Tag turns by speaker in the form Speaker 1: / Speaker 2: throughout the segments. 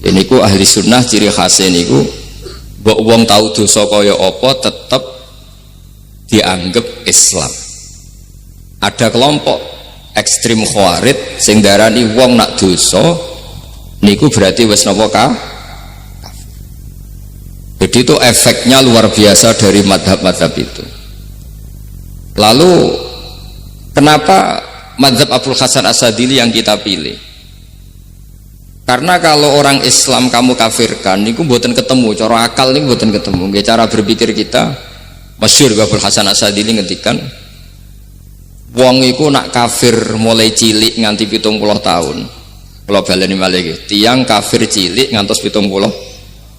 Speaker 1: Ini ku ahli sunnah ciri khasnya niku mbok wong tau dosa kaya apa tetep dianggap Islam. Ada kelompok ekstrim khawarij sing darani wong nak dosa niku berarti wis napa kafir. Jadi itu efeknya luar biasa dari madhab-madhab itu. Lalu kenapa madhab Abul Hasan As-Sadili yang kita pilih? Karena kalau orang Islam kamu kafirkan niku mboten ketemu, cara akal niku mboten ketemu. Nggih cara berpikir kita masyhur Abul Hasan As-Sadili ngendikan wong iku nak kafir mulai cilik nganti 70 tahun. Kula baleni malih tiyang kafir cilik ngantos 70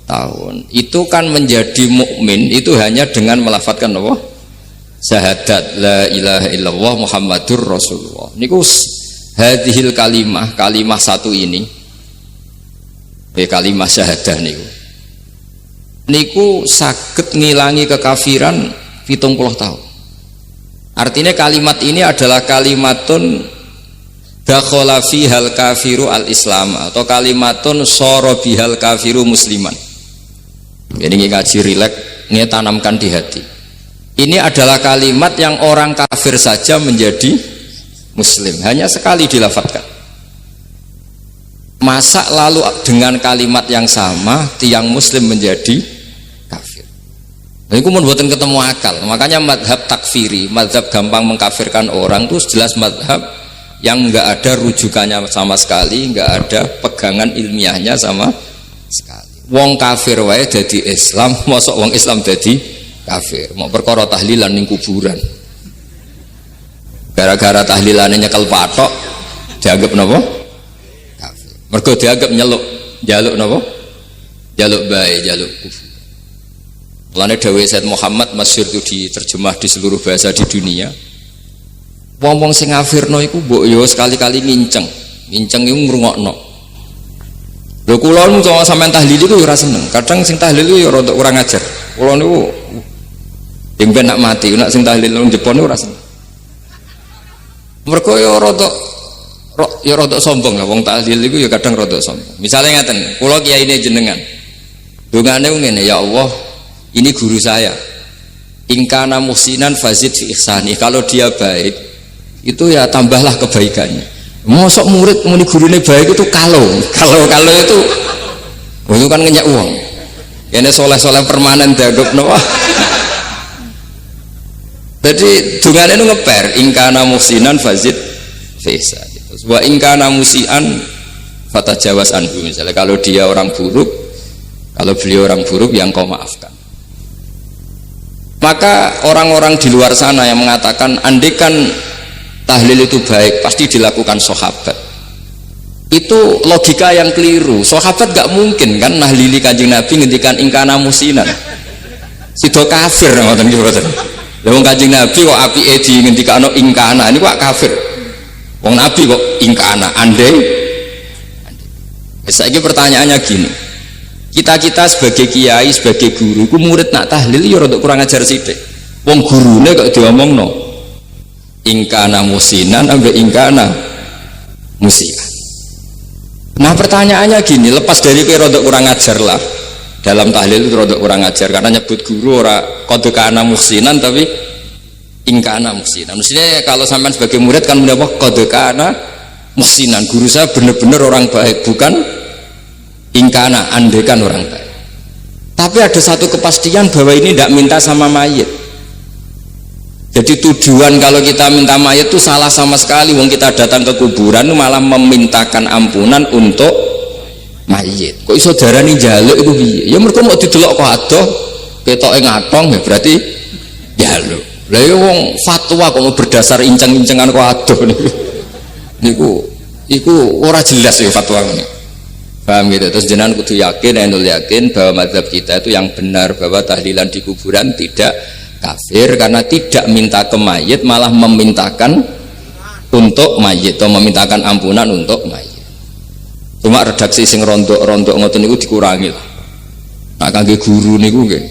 Speaker 1: tahun. Itu kan menjadi mukmin itu hanya dengan melafadzkan apa? Syahadat la ilaha illallah Muhammadur Rasulullah. Niku hadhil kalimah satu ini. Kalimah syahadah niku saged ngilangi kekafiran 70 tahun. Artinya kalimat ini adalah kalimatun dakhala fihal kafiru al-islam atau kalimatun sara bihal kafiru musliman. Ini ngaji rileks, ini tanamkan di hati. Ini adalah kalimat yang orang kafir saja menjadi muslim, hanya sekali dilafadzkan. Masa lalu dengan kalimat yang sama tiang muslim menjadi kafir. Ini kumun buatan ketemu akal. Makanya madhab takfiri, madhab gampang mengkafirkan orang itu jelas madhab yang enggak ada rujukannya sama sekali, enggak ada pegangan ilmiahnya sama sekali. Wong kafir wae jadi Islam, mosok wong Islam jadi kafir. Mau perkara tahlilan ning kuburan. Gara-gara tahlilane nyekel patok dianggap napa? Kafir. Mergo dianggap njaluk napa? Jaluk bae, jaluk kufur. Mulane dawuh Said Muhammad masyhur itu diterjemah di seluruh bahasa di dunia. Wong-wong sing ngafirno iku mbok yo sekali-kali nginceng iku ngrungokno. Lho kula nu sampean tahlil iku yo ora seneng. Kadang sing tahlil iku yo rada kurang ajar. Kula niku ing ben nak mati, nak sing tahlil nang Jepun ora seneng. Mergo yo rada sombong lah wong tahlil iku yo kadang rada sombong. Misale ngaten, kula kiyaine jenengan. Dongane ngene, ya Allah, ini guru saya. In kana muhsinan fazid fi ihsani. Kalau dia baik, itu ya tambahlah kebaikannya. Mosok murid muni gurune baik itu kalau itu itu kan ngenyak uang. Ini soleh-soleh permanen dianggap nopo. Jadi dungane itu ngeper ingkana musinan fazid fisa. Wa ingkana musian fatajawas anhu. Misalnya kalau dia orang buruk, kalau beliau orang buruk yang kau maafkan. Maka orang-orang di luar sana yang mengatakan andekan tahlil itu baik pasti dilakukan sahabat, itu logika yang keliru. Sahabat gak mungkin kan nahlili Kanjeng Nabi ngendikan ingkana musinan sido kafir ngoten iki mboten. Lah wong Kanjeng Nabi kok apike di ngendikano ingkana ini kok kafir. Wong Nabi kok ingkana andai. Saiki pertanyaannya gini, kita sebagai kiai, sebagai guru ku murid nak tahlil ya rada kurang ajar sithik. Wong gurune kok diomongno ingkana musinan ambil ingkana musian. Nah pertanyaannya gini, lepas dari rodok kurang ajar lah dalam tahlil itu rodok kurang ajar karena nyebut guru ora kode kana musinan tapi ingkana musinan. Maksudnya kalau sampean sebagai murid kan mendapat kode kana musinan, guru saya benar-benar orang baik, bukan ingkana andekan orang baik. Tapi ada satu kepastian bahwa ini tidak minta sama mayit. Jadi tujuan kalau kita minta mayat itu salah sama sekali. Wong kita datang ke kuburan malah memintakan ampunan untuk mayit. Kok iso darani njaluk itu piye? Ya mergo mau didelok kok adoh ketoke ngatong ya berarti njaluk. Lah ya wong fatwa kok mau berdasar inceng-incengan kok adoh niku ora jelas ya fatwa ini. Paham gitu? Terus jenengan kudu yakin, yakin bahwa mazhab kita itu yang benar, bahwa tahlilan di kuburan tidak kafir karena tidak minta ke mayit, malah memintakan untuk mayit atau memintakan ampunan untuk mayit. Cuma redaksi sing rontok-rontok ngoten niku dikurangi lah. Nah kangge guru niku nggih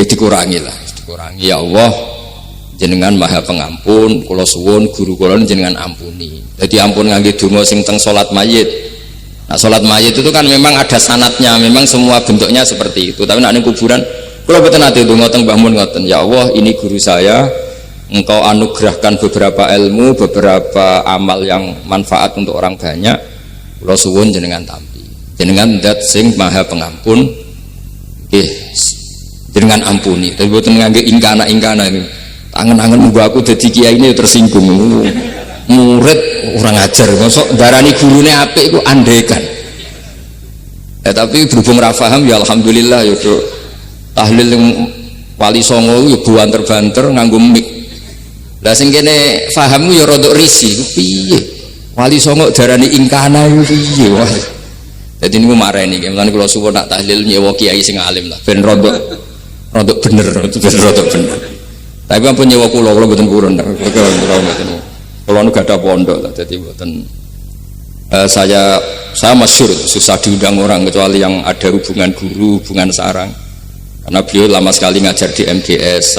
Speaker 1: dikurangi lah, dikurangi. Ya Allah, jenengan Maha Pengampun, kula suwun guru kula jenengan ampuni. Jadi ampun ngangge donga sing teng salat mayit. Nah, sholat mayit itu kan memang ada sanatnya, memang semua bentuknya seperti itu. Tapi nak ning kuburan, kalau betul nanti itu ngotong bangun ngoten, ya Allah ini guru saya, engkau anugerahkan beberapa ilmu, beberapa amal yang manfaat untuk orang banyak. Kula suwun jenengan tampi, jenengan dat sing maha pengampun, jenengan ampuni. Tapi betul ngangge ingkana ini, angen-angen muga aku dadi kiai ini tersinggung. Murid orang ajar, masuk darani gurune apik iku andekan. Tapi berhubung ra paham ya alhamdulillah ya do tahlil yang wali songo ya buanter-banter nganggo mik. Lah sing kene paham ya rada risi piye? Wali songo darani ingkana iku piye wah. Dadi niku mareni mulane kula suwun nak tahlil nyewa kiai sing alim lah ben rada bener, rada bener. Tapi ampun nyewa kula mboten kurun. Kalau nu gak ada pondok, jadi buatan saya masyhur susah diundang orang kecuali yang ada hubungan guru, hubungan sarang. Karena beliau lama sekali ngajar di MGS.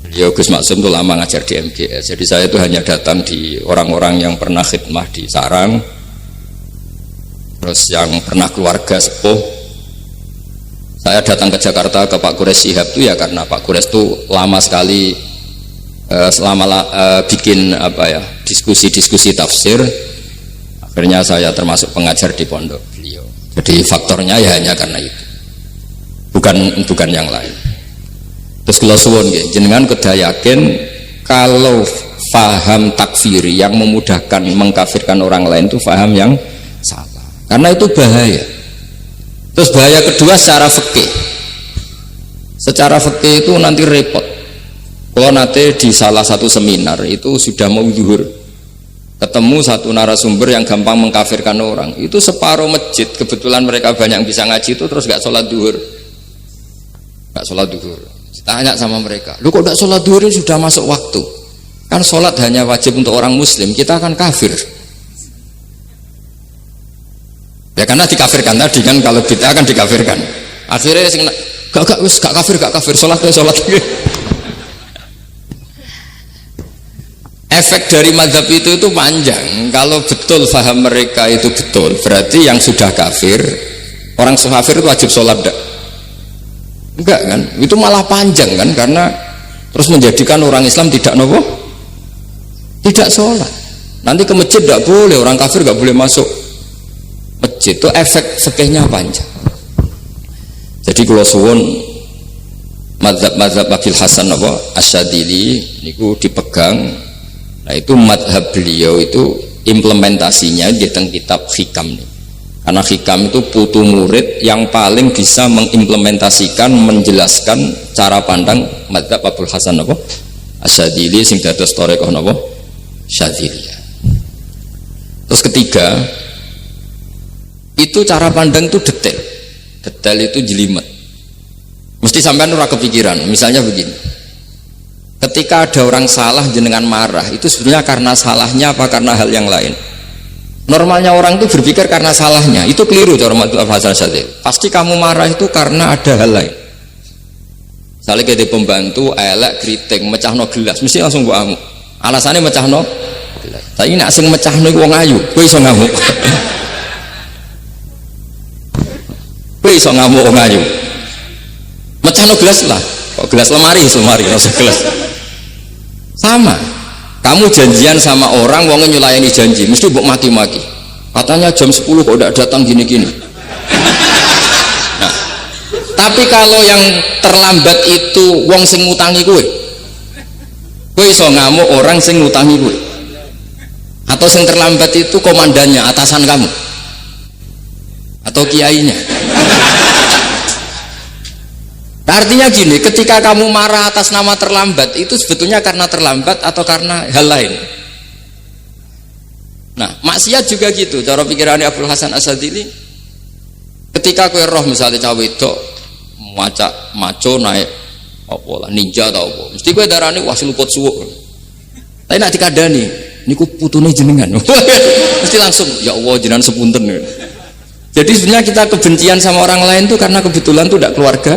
Speaker 1: Beliau Gus Maksum itu lama ngajar di MGS. Jadi saya itu hanya datang di orang-orang yang pernah khidmah di sarang, terus yang pernah keluarga sepuh. Saya datang ke Jakarta ke Pak Quraisy Shihab itu ya karena Pak Quraisy itu lama sekali bikin diskusi tafsir. Akhirnya saya termasuk pengajar di pondok beliau. Jadi faktornya ya hanya karena itu, bukan yang lain. Terus kalau suwun jenengan kedah yakin kalau faham takfiri yang memudahkan mengkafirkan orang lain itu faham yang salah, karena itu bahaya. Terus bahaya kedua secara fikih itu nanti repot. Kalau nanti di salah satu seminar itu sudah mau zuhur, ketemu satu narasumber yang gampang mengkafirkan orang, itu separuh masjid kebetulan mereka banyak bisa ngaji itu terus gak sholat duhur. Tanya sama mereka, lu kok gak sholat duhur sudah masuk waktu? Kan sholat hanya wajib untuk orang muslim, kita akan kafir. Ya karena dikafirkan tadi kan, kalau kita akan dikafirkan. Akhirnya gak kafir, sholat. Efek dari mazhab itu panjang. Kalau betul faham mereka itu betul, berarti yang sudah kafir, orang kafir itu wajib sholat enggak kan? Itu malah panjang kan, karena terus menjadikan orang Islam tidak sholat. Nanti ke masjid tidak boleh, orang kafir tidak boleh masuk masjid. Itu efek fikihnya panjang. Jadi kalau suwun mazhab Abil Hasan Asyadzili niku dipegang. Nah itu madhab beliau itu implementasinya di teng kitab Hikam nih. Karena Hikam itu putu murid yang paling bisa mengimplementasikan, menjelaskan cara pandang madhab Abul Hasan Asyadzili sing dados thariqah Syadziliyah. Terus ketiga, itu cara pandang itu detail itu jelimet. Mesti sampean ora kepikiran. Misalnya begini. Ketika ada orang salah jenengan marah, itu sebenarnya karena salahnya apa karena hal yang lain? Normalnya orang itu berpikir karena salahnya, itu keliru cara Abul Hasan Asyadzili. Pasti kamu marah itu karena ada hal lain. Misalnya kayak pembantu elek kriting mecahno gelas, mesti langsung gua ngamuk. Alasannya mecahno gelas. Tapi nak sing mecahno iku wong ayu, kowe iso ngamuk. Kowe iso ngamuk wong ayu. Mecahno gelas lah. Kok gelas lemari rasa gelas. Sama, kamu janjian sama orang, wongnya nyulayani janji, mesti mbok maki-maki. Katanya jam 10 kok udah datang gini-gini. Nah, tapi kalau yang terlambat itu wong sing ngutangi kowe iso ngamuk orang sing ngutangi kowe. Atau sing terlambat itu komandannya, atasan kamu. Atau kiainya. Artinya gini, ketika kamu marah atas nama terlambat, itu sebetulnya karena terlambat atau karena hal lain. Nah, maksiat juga gitu. Cara pikirannya Abul Hasan Asyadzili, ketika kowe roh misalnya cawe itu maco naik apa lah ninja atau apa, mesti kowe darani wah seluput suwuk. Tapi nak dikandani, niku putune jenengan. Mesti langsung ya Allah jenengan sepunten. Jadi sebenarnya kita kebencian sama orang lain itu karena kebetulan itu tidak keluarga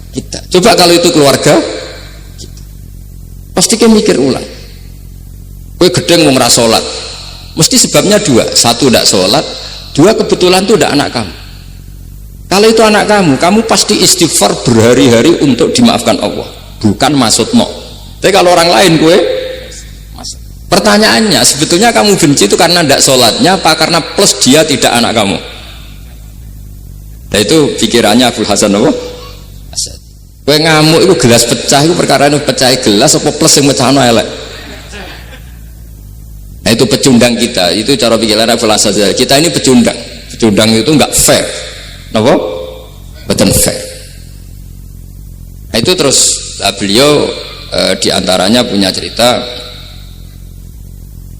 Speaker 1: kita. Coba kalau itu keluarga kita, pasti kita mikir ulang. Kowe gedeng wong ra salat, Mesti sebabnya dua, satu tidak sholat, dua kebetulan itu tidak anak kamu. Kalau itu anak kamu pasti istighfar berhari-hari untuk dimaafkan Allah, bukan maksudmu. Tapi kalau orang lain gue, pertanyaannya sebetulnya kamu benci itu karena tidak sholatnya apa karena plus dia tidak anak kamu? Nah itu pikirannya Abu Hasan apa? Gue ngamuk itu gelas pecah itu perkara itu pecah gelas apa plus yang pecah elek. Nah itu pecundang kita, itu cara pikiran Abu Hasan. Kita ini pecundang itu nggak fair, apa? Betul fair. Nah itu terus beliau diantaranya punya cerita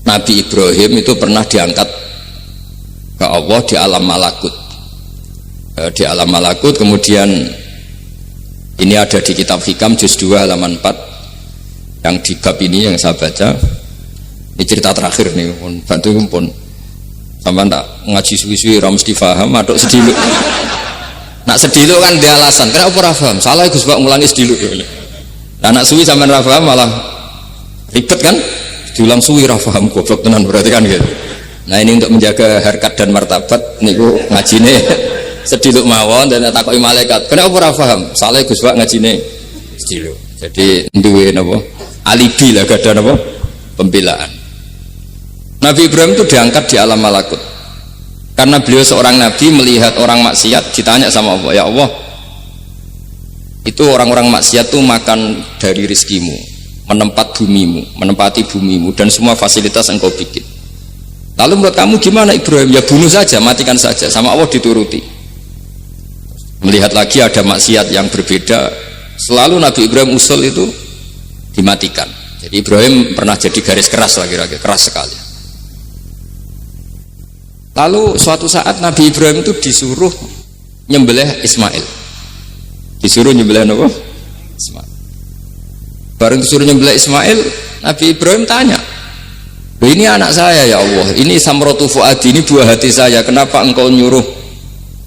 Speaker 1: Nabi Ibrahim itu pernah diangkat ke Allah di alam malakut. Di alam malakut kemudian ini ada di kitab Hikam juz 2 halaman 4 yang di bab ini yang saya baca. Ini cerita terakhir nih, bantu pun sampai tak ngaji suwi-suwi ora mesti paham aduk sediluk. Nak sediluk kan dia alasan kenapa ora paham, salah Gus Pak ngulangi sediluk. Nah nak suwi sampean ora paham malah ribet kan, diulang suwi ora paham goblok tenan berarti kan gitu. Nah ini untuk menjaga harkat dan martabat niku ngajine sediluk mawon dan takoki malaikat kenapa ora paham, salah Gus Pak ngajine sediluk. Jadi duwe napa alibi lah, gak ada napa pembelaan. Nabi Ibrahim itu diangkat di alam malakut karena beliau seorang nabi melihat orang maksiat, ditanya sama Allah, ya Allah itu orang-orang maksiat tuh makan dari rizkimu, menempati bumimu dan semua fasilitas engkau bikin. Lalu menurut kamu gimana Ibrahim? Ya bunuh saja, matikan saja. Sama Allah dituruti. Melihat lagi ada maksiat yang berbeda, selalu Nabi Ibrahim usul itu dimatikan. Jadi Ibrahim pernah jadi garis keras lagi, keras sekali. Lalu suatu saat Nabi Ibrahim itu disuruh nyembelih Ismail. Disuruh nyembelih apa? Ismail. Baru disuruh nyembelih Ismail, Nabi Ibrahim tanya, ini anak saya ya Allah, ini samratu fuadi, ini buah hati saya, kenapa engkau nyuruh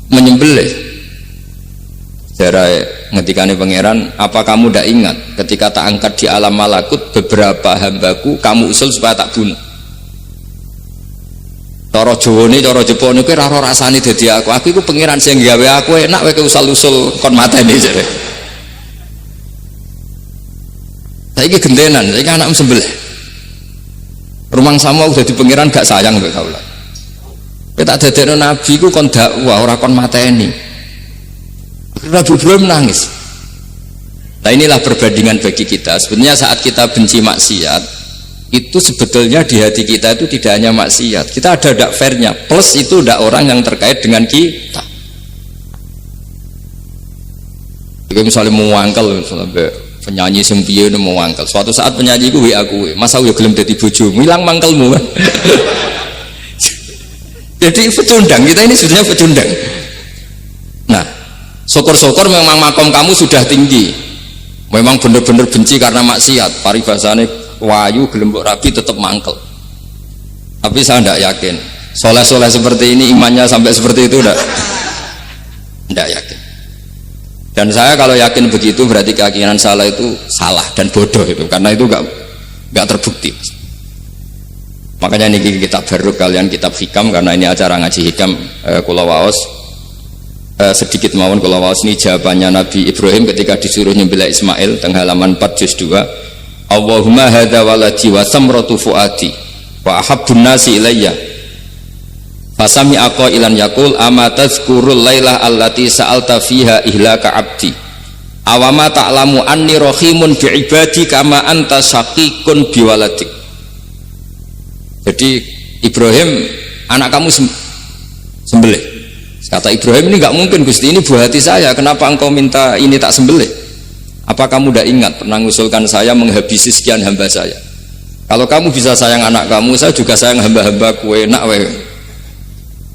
Speaker 1: menyembelih? Jarai ngetikane pangeran, apa kamu tidak ingat ketika tak angkat di alam malakut beberapa hambaku kamu usul supaya tak bunuh? Cara Jawa ini, cara Jepang ini raro rasanya jadi aku itu pangeran sing gawe aku enak wae usul-usul kon mateni jare. Saiki gentenan, saiki anak sembelih. Rumang sama udah di pangeran gak sayang mbek kaula. Kowe tak dadekno nabi ku kon dakwah ora kon mateni. Nabi Ibrahim nangis. Nah inilah perbandingan bagi kita. Sebenarnya saat kita benci maksiat itu sebetulnya di hati kita itu tidak hanya maksiat, kita ada dak fairnya, plus itu dak orang yang terkait dengan kita. Jadi misalnya mau wangkel, misalnya penyanyi sempiye mau wangkel, suatu saat penyanyi gue WA gue, masa gue gelem dadi bojomu, hilang mangkelmu. Jadi pecundang, kita ini sebenarnya pecundang. Nah, syukur-syukur memang makom kamu sudah tinggi, memang benar-benar benci karena maksiat, paribasane wayu gelembok rapi tetap mangkel. Tapi saya tidak yakin soleh-soleh seperti ini imannya sampai seperti itu, tidak yakin. Dan saya kalau yakin begitu berarti keyakinan salah itu salah dan bodoh itu, karena itu nggak terbukti. Makanya ini kitab baru kalian, kitab Hikam, karena ini acara ngaji Hikam kula waos sedikit mawon kula waos ini jawabannya Nabi Ibrahim ketika disuruh nyembelih Ismail tengah halaman 4 juz 2. Allahumma hadza waladi wa samratu fuadi wa ahabbun nasi ilayya fasami aqailan yaqul ama tazkurul lailah allati sa'alta fiha ihlaka abdi awama ta'lamu anni rahimun bi ibadi kama anta syaqiqun bi waladik. Jadi Ibrahim, anak kamu sembelih. Kata Ibrahim, ini enggak mungkin Gusti, ini buah hati saya, kenapa engkau minta ini tak sembelih? Apa kamu tidak ingat pernah mengusulkan saya menghabisi sekian hamba saya? Kalau kamu bisa sayang anak kamu, saya juga sayang hamba-hamba kue nak we.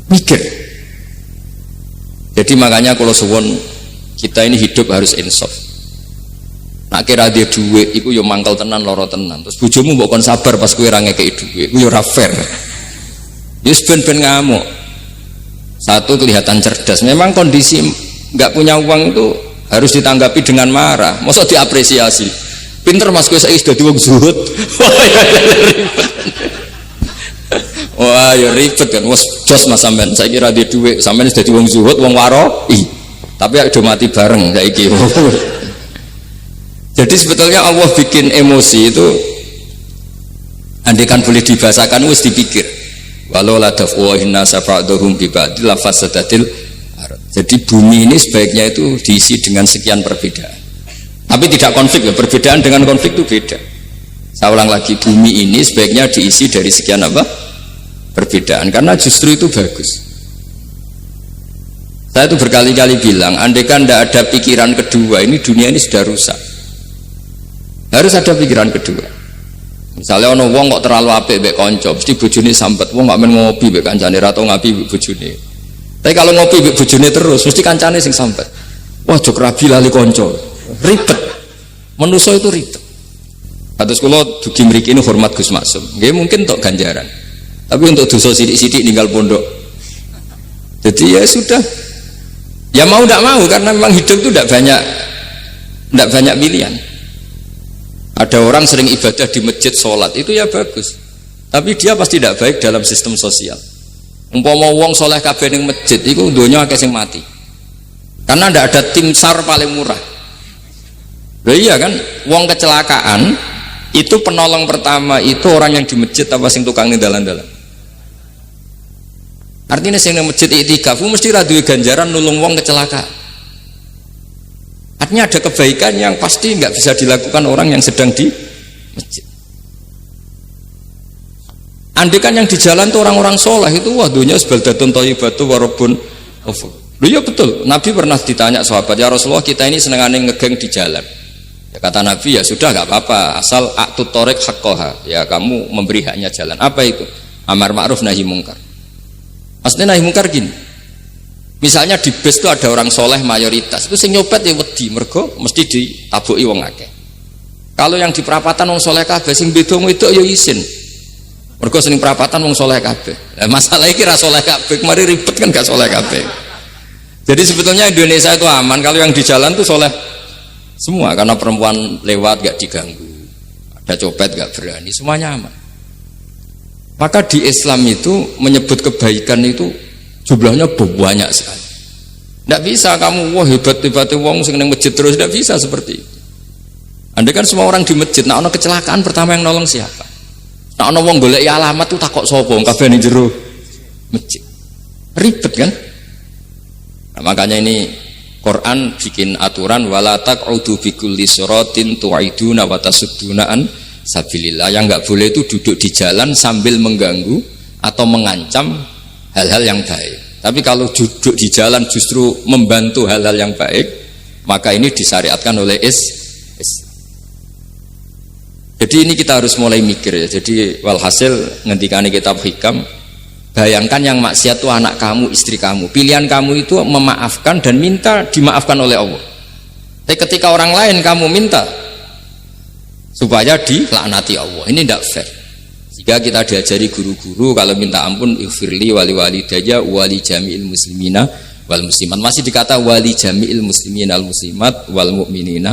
Speaker 1: Mikir. Jadi makanya kalau suwon kita ini hidup harus insaf. Nak kira dia duit, iku yo mangkel tenan, loro tenan. Terus bojomu mbok kon sabar pas kue ra ngekeki duit, iku yo ora fair. Wis ben-ben ngamuk. Satu kelihatan cerdas. Memang kondisi nggak punya uang itu harus ditanggapi dengan marah, masa diapresiasi. Pinter mas gue saya sudah wong zuhud. Wah, ya ribet kan. Wes jos Mas sampean. Saya kira di duit sampean dadi wong zuhud, wong waro. Tapi ada mati bareng saiki. Jadi sebetulnya Allah bikin emosi itu andaikan boleh dibahasakan wis dipikir. Walau la daf'uhin nasa ba'dhum bi ba'd la fasadatil ardh. Jadi bumi ini sebaiknya itu diisi dengan sekian perbedaan. Tapi tidak konflik ya, perbedaan dengan konflik itu beda. Saya ulang lagi, bumi ini sebaiknya diisi dari sekian apa? Perbedaan, karena justru itu bagus. Saya itu berkali-kali bilang, andaikan tidak ada pikiran kedua, ini dunia ini sudah rusak. Harus ada pikiran kedua. Misalnya ono wong kok terlalu apik mbek kanca, mesti bojone sampet. Wong gak men ngopi mbek kancane ra tau ngapi mbek bojone. Tapi kalau ngopi mbek bojone terus, mesti kancane sing sampet. Wah, jok rabi lali kanca. Ribet. Manusa itu ribet. Kados kula dugi mriki ini hormat Gus Maksum. Nggih mungkin tok ganjaran. Tapi untuk dosa sidik-sidik ninggal pondok. Jadi ya sudah. Ya mau tidak mau karena memang hidup itu tidak banyak pilihan. Ada orang sering ibadah di masjid sholat itu ya bagus. Tapi dia pasti tidak baik dalam sistem sosial. Umpama wong soleh kabeh ning masjid itu donya akeh sing mati. Karena tidak ada tim SAR paling murah. Loh iya kan, wong kecelakaan itu penolong pertama itu orang yang di masjid apa sing tukang ning dalan-dalan. Artinya sing ning masjid iktikaf mesti ra duwe ganjaran nulung wong kecelakaan. Artinya ada kebaikan yang pasti nggak bisa dilakukan orang yang sedang di masjid. Andikan yang di jalan tuh orang-orang soleh itu wah dunia sebaldatun thayyibatu warabun ghafur. Loh ya betul, Nabi pernah ditanya sahabat, ya Rasulullah kita ini senengane ngegeng di jalan. Ya, kata Nabi ya sudah nggak apa-apa asal a'tut thariq haqqaha, ya kamu memberi haknya jalan. Apa itu? Amar ma'ruf nahi mungkar. Maksudnya nahi mungkar gini, misalnya di bus itu ada orang soleh mayoritas, itu sing nyopet ya wedi mergo mesti ditabuki wong akeh. Kalau yang di perapatan wong soleh kabeh sing beda itu ya isin. Mergo sing perapatan wong soleh kabeh. Lah masalah iki ra soleh kabeh, mari ribet kan gak soleh kabeh. Jadi sebetulnya Indonesia itu aman kalau yang di jalan itu soleh semua karena perempuan lewat gak diganggu. Ada copet gak berani, semuanya aman. Maka di Islam itu menyebut kebaikan itu jumlahnya banyak sekali. Tidak bisa kamu wah hebat-hebat wong sing nang masjid terus, tidak bisa seperti itu. Andai kan semua orang di masjid, nah ono kecelakaan pertama yang nolong siapa? Nah ono wong golek alamat tuh takok sapa kabeh ning jero masjid. Ribet kan? Nah, makanya ini Quran bikin aturan wala taq'udu bi kulli siratin tu'iduna wa tasudduna an sabilillah. Yang enggak boleh itu duduk di jalan sambil mengganggu atau mengancam hal-hal yang baik. Tapi kalau duduk di jalan justru membantu hal-hal yang baik, maka ini disyariatkan oleh Jadi ini kita harus mulai mikir ya. Jadi walhasil ngendikane kitab hikam, bayangkan yang maksiat itu anak kamu, istri kamu. Pilihan kamu itu memaafkan dan minta dimaafkan oleh Allah. Tapi ketika orang lain kamu minta supaya dilaknati Allah, ini tidak fair. Jika kita diajari guru-guru kalau minta ampun ighfirli wali walidayya wali jami'il muslimina wal muslimat, masih dikata wali jami'il muslimina al muslimat wal mu'minina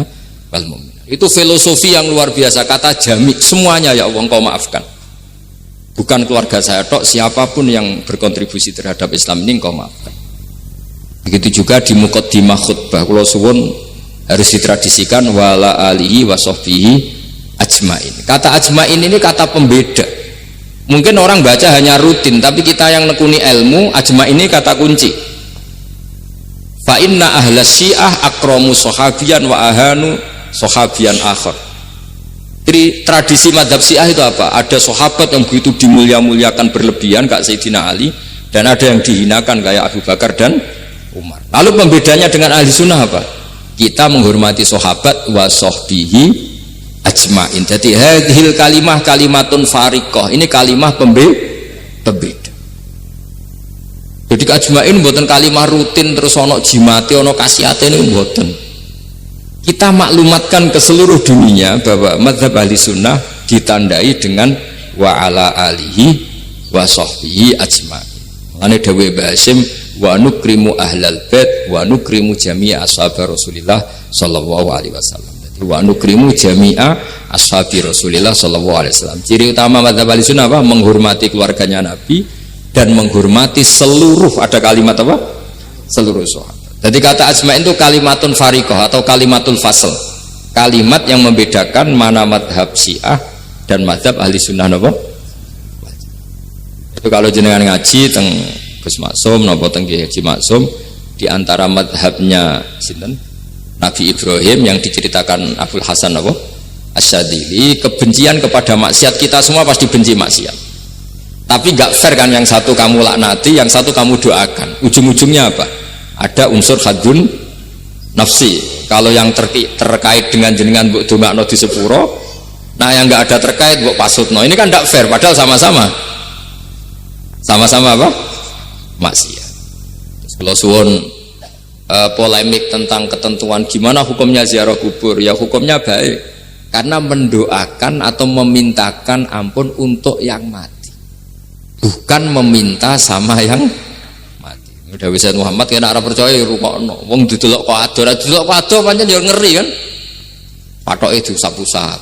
Speaker 1: wal mu'minat. Itu filosofi yang luar biasa, kata jami' semuanya ya Allah engkau maafkan. Bukan keluarga saya tok, siapapun yang berkontribusi terhadap Islam ini engkau maafkan. Begitu juga di muqaddimah khutbah kula suwun harus ditradisikan wala alihi wa sahbihi ajmain. Kata ajmain ini kata pembeda. Mungkin orang baca hanya rutin, tapi kita yang nekuni ilmu, ajmain ini kata kunci. Fa inna ahlas syiah akramu sahabiyan wa ahanu sahabiyan akhar. Jadi tradisi madhab syiah itu apa? Ada sahabat yang begitu dimulia-muliakan berlebihan kayak Sayyidina Ali, dan ada yang dihinakan kayak Abu Bakar dan Umar. Lalu pembedanya dengan ahli sunnah apa? Kita menghormati sahabat wa sahbihi ajmain. Jadi hadhil kalimah kalimatun fariqah. Ini kalimah pembeda. Jadi ajmain buatan kalimah rutin terus ono jimate ono kasiate ini buatan. Kita maklumatkan ke seluruh dunia bahwa mazhab ahli sunnah ditandai dengan wa ala alihi wa sahbihi ajmain. Ane dawe Basim wa nukrimu ahlal bait wa nukrimu jami'a ashab Rasulillah sallallahu alaihi wasallam. Jadi wa nukrimu jami'a ashabi Rasulillah sallallahu alaihi wasallam. Ciri utama mazhab Ahlussunnah apa? Menghormati keluarganya Nabi dan menghormati seluruh, ada kalimat apa? Seluruh sahabat. Jadi kata ajma'in itu kalimatun fariqah atau kalimatul fasl. Kalimat yang membedakan mana mazhab Syiah dan mazhab Ahlussunnah apa? Itu kalau jenengan ngaji teng Gus Maksum napa teng Kiai Haji Maksum, di antara mazhabnya sinten? Nabi Ibrahim yang diceritakan Abdul Hasan apa? Asyadili, kebencian kepada maksiat, kita semua pasti benci maksiat. Tapi gak fair kan, yang satu kamu laknati, yang satu kamu doakan. Ujung-ujungnya apa? Ada unsur hadun nafsi. Kalau yang terkait dengan jenengan mbok dongakno di sepuro, nah yang gak ada terkait mbok pasutno. Ini kan gak fair, padahal sama-sama apa? Maksiat. Kalau suwun polemik tentang ketentuan gimana hukumnya ziarah kubur, ya hukumnya baik karena mendoakan atau memintakan ampun untuk yang mati, bukan meminta sama yang mati. Udah bisa Muhammad kena arah percaya rukokno wong didelok kok ado pancen ya ngeri kan, patoke diusap-usap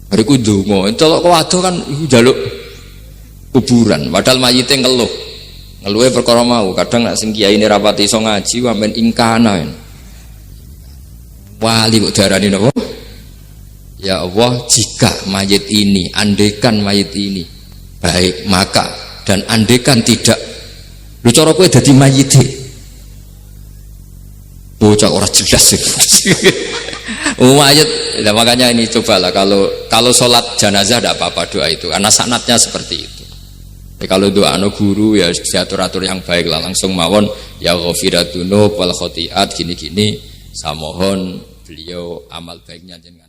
Speaker 1: bariku ndonga delok kok ado kan njaluk kuburan, padahal mayite ngeluhe perkara mau. Kadang nek sing kiai ini rapati iso ngaji sampean ingkana wali kok diarani napa? Ya Allah, jika mayit ini, andekan mayit ini baik, maka, dan andekan tidak, lu cara kowe dadi mayite bocah ora jelas sih. Mayit, nah, makanya ini cobalah kalau sholat jenazah tidak apa-apa doa itu karena sanatnya seperti itu. Kalau doa guru ya diatur-atur yang baik lah, langsung mawon ya ghafiratun wal khotiat gini-gini, saya mohon beliau amal baiknya jangan